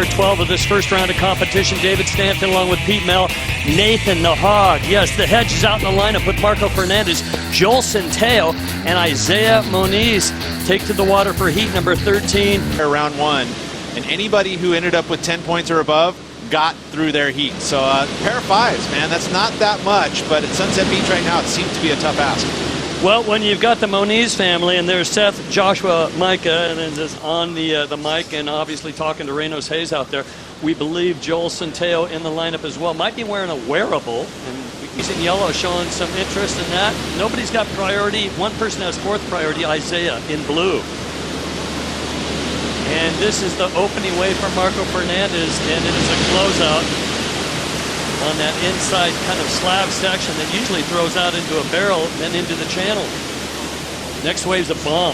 number 12 of this first round of competition. David Stanton along with Pete Mel. Nathan the Hog. Yes, the Hedge is out in the lineup with Marco Fernandez, Joel Centeo, and Isaiah Moniz take to the water for heat number 13. Round one, and anybody who ended up with 10 points or above got through their heat. So pair of fives, man, that's not that much, but at Sunset Beach right now, it seems to be a tough ask. Well, when you've got the Moniz family, and there's Seth, Joshua, Micah, and then just on the mic, and obviously talking to Reynos Hayes out there, we believe Joel Centeo in the lineup as well. Might be wearing a wearable, and he's in yellow, showing some interest in that. Nobody's got priority. One person has fourth priority, Isaiah, in blue. And this is the opening wave for Marco Fernandez, and it is a closeout on that inside kind of slab section that usually throws out into a barrel and then into the channel. Next wave's a bomb.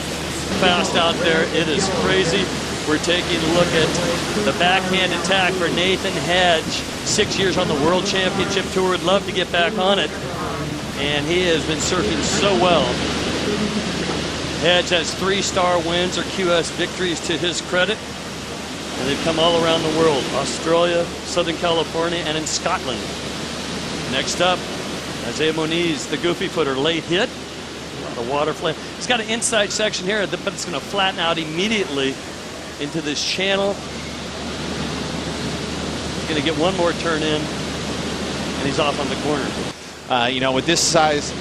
Fast out there. It is crazy. We're taking a look at the backhand attack for Nathan Hedge. 6 years on the World Championship Tour. Would love to get back on it. And he has been surfing so well. Hedge has 3-star wins or QS victories to his credit. And they've come all around the world. Australia, Southern California, and in Scotland. Next up, Isaiah Moniz, the goofy footer, late hit. The water flame. It's got an inside section here, but it's going to flatten out immediately into this channel. He's going to get one more turn in, and he's off on the corner. You know, with this size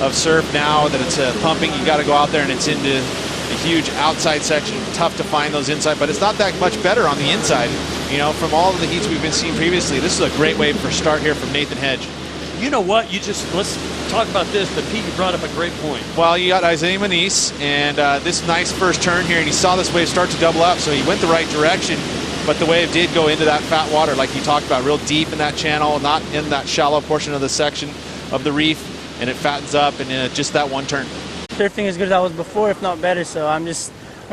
of surf now that it's pumping, you got to go out there and it's into a huge outside section. Tough to find those inside, but it's not that much better on the inside. You know, from all of the heats we've been seeing previously, this is a great wave for start here from Nathan Hedge. You know what? Let's talk about this, but Pete, you brought up a great point. Well, you got Isaiah Moniz, and this nice first turn here, and he saw this wave start to double up, so he went the right direction, but the wave did go into that fat water, like you talked about, real deep in that channel, not in that shallow portion of the section of the reef, and it fattens up in just that one turn. Surfing as good as I was before, if not better, so I'm just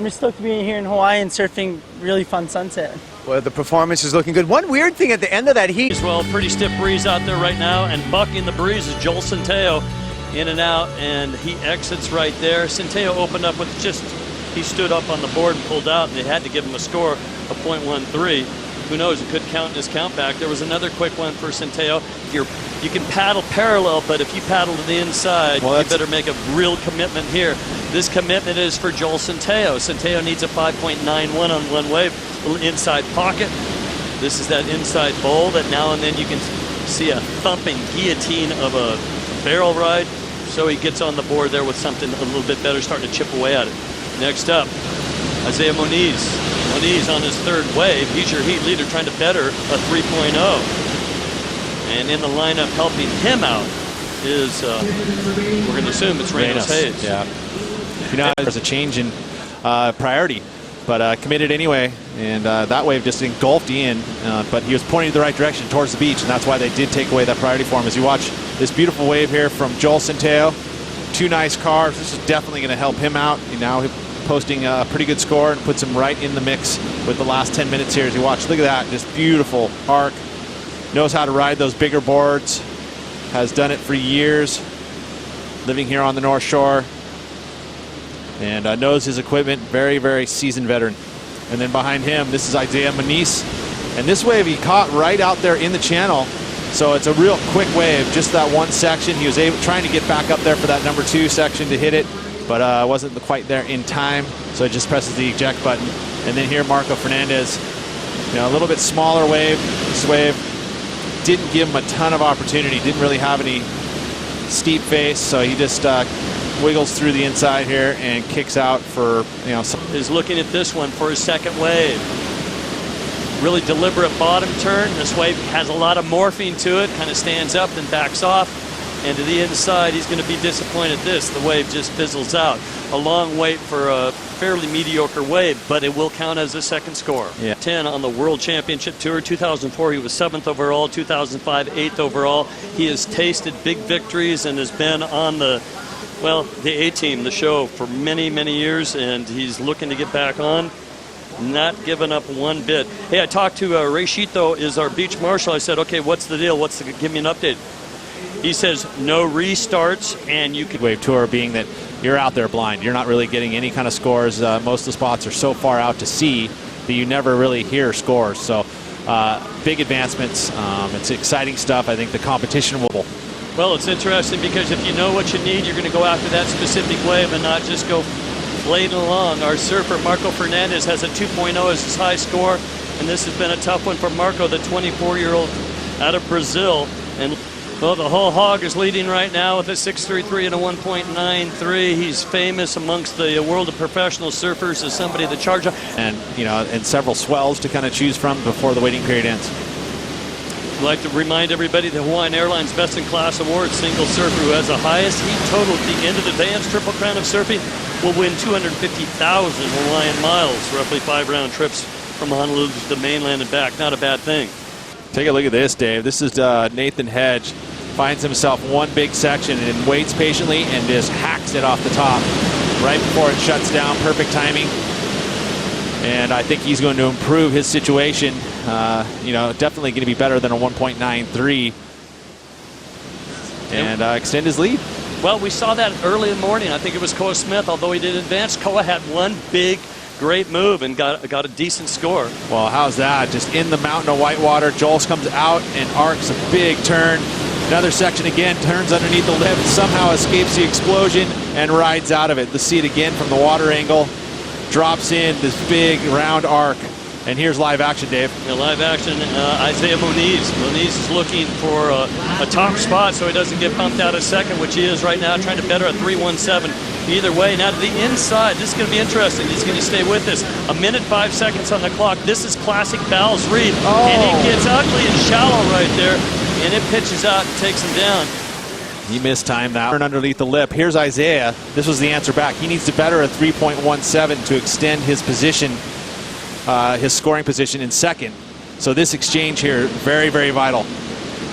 stoked to be here in Hawaii and surfing really fun sunset. Well, the performance is looking good. One weird thing at the end of that heat. As well, pretty stiff breeze out there right now, and bucking the breeze is Joel Centeo in and out, and he exits right there. Centeo opened up with he stood up on the board and pulled out, and they had to give him a score of .13. Who knows, it could count in his count back. There was another quick one for Centeo. You can paddle parallel, but if you paddle to the inside, well, you better make a real commitment here. This commitment is for Joel Centeo. Centeo needs a 5.91 on one wave. Little inside pocket. This is that inside bowl that now and then you can see a thumping guillotine of a barrel ride. So he gets on the board there with something a little bit better, starting to chip away at it. Next up, Isaiah Moniz. Moniz on his third wave. He's your heat leader, trying to better a 3.0. And in the lineup helping him out is, we're going to assume it's Reynos Hayes. Yeah. You know, there's a change in priority, but committed anyway. And that wave just engulfed Ian, but he was pointing the right direction towards the beach, and that's why they did take away that priority for him. As you watch this beautiful wave here from Joel Centeo, 2 nice cars. This is definitely going to help him out. And now he's posting a pretty good score and puts him right in the mix with the last 10 minutes here. As you watch, look at that, just beautiful arc. Knows how to ride those bigger boards, has done it for years, living here on the North Shore, and knows his equipment. Very, very seasoned veteran. And then behind him, this is Isaiah Moniz, and this wave he caught right out there in the channel, so it's a real quick wave, just that one section. He was trying to get back up there for that number 2 section to hit it, but wasn't quite there in time, so it just presses the eject button. And then here Marco Fernandez, you know, a little bit smaller wave. This wave didn't give him a ton of opportunity, didn't really have any steep face, so he just wiggles through the inside here and kicks out for, you know, is looking at this one for his second wave. Really deliberate bottom turn. This wave has a lot of morphine to it, kind of stands up then backs off, and to the inside he's going to be disappointed. The wave just fizzles out. A long wait for a fairly mediocre wave, but it will count as a second score. Yeah. 10 on the World Championship Tour. 2004 he was 7th overall, 2005 8th overall. He has tasted big victories and has been on the A-team, the show, for many, many years, and he's looking to get back on. Not giving up one bit. Hey, I talked to Rayshito, is our beach marshal. I said, okay, what's the deal? Give me an update. He says no restarts, and you can wave tour being that you're out there blind. You're not really getting any kind of scores. Most of the spots are so far out to sea that you never really hear scores. So big advancements. It's exciting stuff. I think the competition will. Well, it's interesting because if you know what you need, you're going to go after that specific wave and not just go flaying along. Our surfer, Marco Fernandez, has a 2.0 as his high score, and this has been a tough one for Marco, the 24-year-old out of Brazil. And well, the whole hog is leading right now with a 6.33 and a 1.93. He's famous amongst the world of professional surfers as somebody that charges. And, you know, and several swells to kind of choose from before the waiting period ends. I'd like to remind everybody the Hawaiian Airlines Best in Class Award single surfer who has the highest heat total at the end of the Advanced Triple Crown of Surfing will win 250,000 Hawaiian miles, roughly 5 round trips from Honolulu to the mainland and back. Not a bad thing. Take a look at this, Dave. This is Nathan Hedge. Finds himself one big section and waits patiently and just hacks it off the top right before it shuts down. Perfect timing. And I think he's going to improve his situation. You know, definitely going to be better than a 1.93 and extend his lead. Well, we saw that early in the morning. I think it was Koa Smith, although he didn't advance. Koa had one big, great move and got a decent score. Well, how's that? Just in the mountain of whitewater. Jules comes out and arcs a big turn. Another section again, turns underneath the lip, somehow escapes the explosion and rides out of it. Let's see it again from the water angle. Drops in this big round arc. And here's live action, Dave. Yeah, live action, Isaiah Moniz. Moniz is looking for a top spot so he doesn't get bumped out a second, which he is right now, trying to better a 3.17. Either way, now to the inside, this is going to be interesting. He's going to stay with this. 1 minute 5 seconds on the clock. This is classic Val's Reef. Oh. And it gets ugly and shallow right there. And it pitches out and takes him down. He mistimed that. Turn underneath the lip. Here's Isaiah. This was the answer back. He needs to better a 3.17 to extend his position, his scoring position in second. So this exchange here, very, very vital.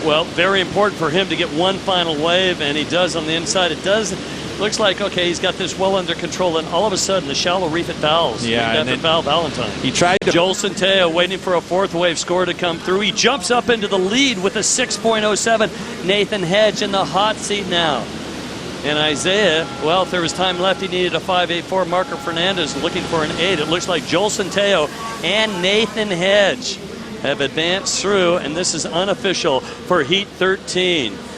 Well, very important for him to get one final wave, and he does on the inside. It does. Looks like, okay, he's got this well under control, and all of a sudden, the shallow reef at Val's. Yeah, and after Val Valentine. He tried to. Joel Centeo waiting for a fourth wave score to come through. He jumps up into the lead with a 6.07. Nathan Hedge in the hot seat now. And Isaiah, well, if there was time left, he needed a 5.84. Marco Fernandez looking for an 8. It looks like Joel Centeo and Nathan Hedge have advanced through, and this is unofficial for Heat 13.